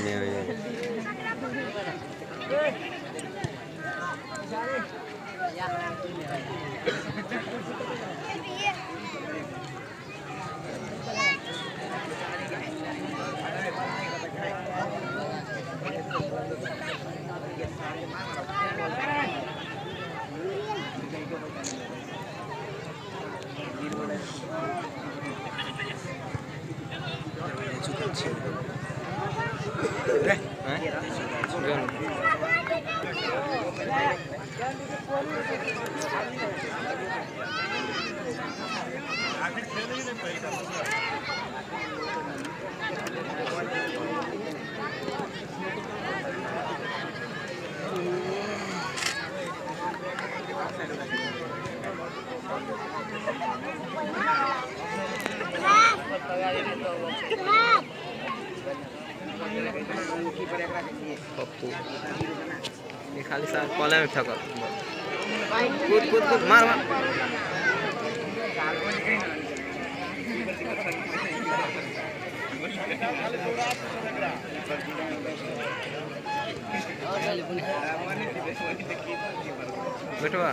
सामने हुई है। पप्पू ये खाली सार कॉल में ठकर कूद कूद कूद मार मार बैठवा